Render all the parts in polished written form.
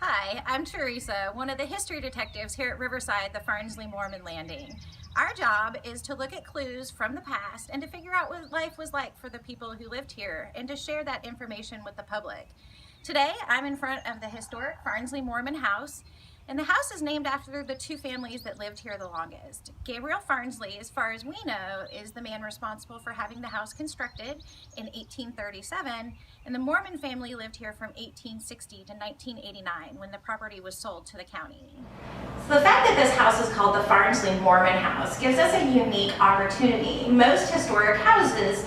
Hi, I'm Teresa, one of the history detectives here at Riverside, the Farnsley-Moreman Landing. Our job is to look at clues from the past and to figure out what life was like for the people who lived here and to share that information with the public. Today, I'm in front of the historic Farnsley-Moreman house, and the house is named after the two families that lived here the longest. Gabriel Farnsley, as far as we know, is the man responsible for having the house constructed in 1837, and the Moreman family lived here from 1860 to 1989 when the property was sold to the county. So the fact that this house is called the Farnsley-Moreman house gives us a unique opportunity. Most historic houses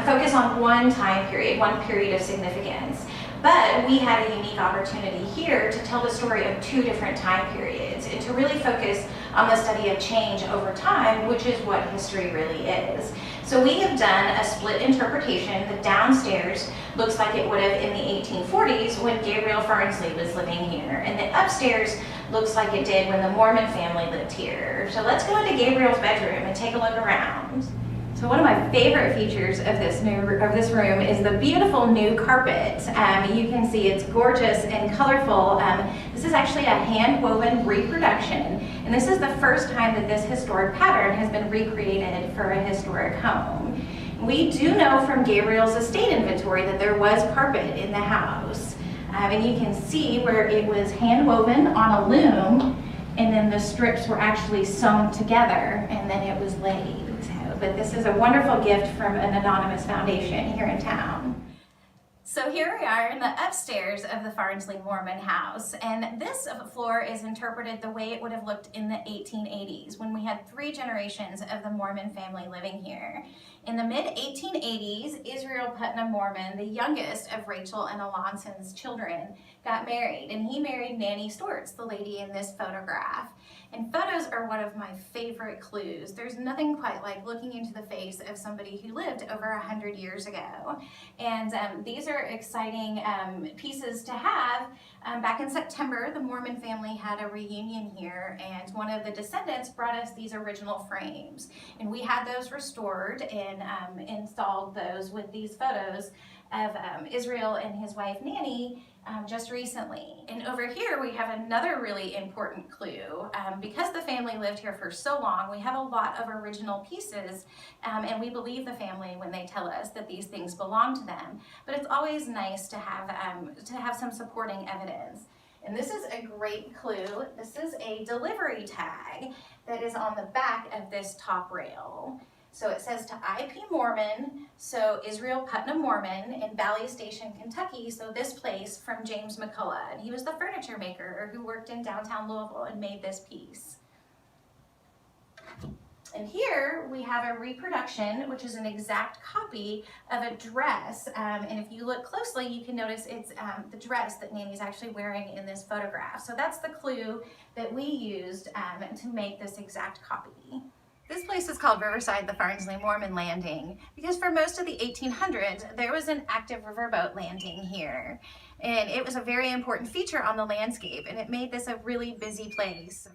focus on one time period, one period of significance. But we had a unique opportunity here to tell the story of two different time periods and to really focus on the study of change over time, which is what history really is. So we have done a split interpretation. The downstairs looks like it would have in the 1840s when Gabriel Farnsley was living here, and the upstairs looks like it did when the Moreman family lived here. So let's go into Gabriel's bedroom and take a look around. So one of my favorite features of this room is the beautiful new carpet. You can see it's gorgeous and colorful. This is actually a hand-woven reproduction, and this is the first time that this historic pattern has been recreated for a historic home. We do know from Gabriel's estate inventory that there was carpet in the house, and you can see where it was hand-woven on a loom, and then the strips were actually sewn together, and then it was laid. But this is a wonderful gift from an anonymous foundation here in town. So here we are in the upstairs of the Farnsley-Moreman house, and this floor is interpreted the way it would have looked in the 1880s when we had three generations of the Moreman family living here. In the mid-1880s, Israel Putnam Moreman, the youngest of Rachel and Alonson's children, got married, and he married Nanny Storts, the lady in this photograph. And photos are one of my favorite clues. There's nothing quite like looking into the face of somebody who lived over 100 years ago. And these are exciting pieces to have. Back in September, the Moreman family had a reunion here, and one of the descendants brought us these original frames. And we had those restored and installed those with these photos of Israel and his wife Nanny just recently. And over here we have another really important clue. Because the family lived here for so long, we have a lot of original pieces, and we believe the family when they tell us that these things belong to them. But it's always nice to have some supporting evidence. And this is a great clue. This is a delivery tag that is on the back of this top rail. So it says to I.P. Moreman, so Israel Putnam Moreman in Valley Station, Kentucky, so this place from James McCullough. And he was the furniture maker who worked in downtown Louisville and made this piece. And here we have a reproduction, which is an exact copy of a dress. And if you look closely, you can notice it's the dress that Nanny's actually wearing in this photograph. So that's the clue that we used to make this exact copy. This place is called Riverside, the Farnsley-Moreman Landing, because for most of the 1800s, there was an active riverboat landing here. And it was a very important feature on the landscape, and it made this a really busy place.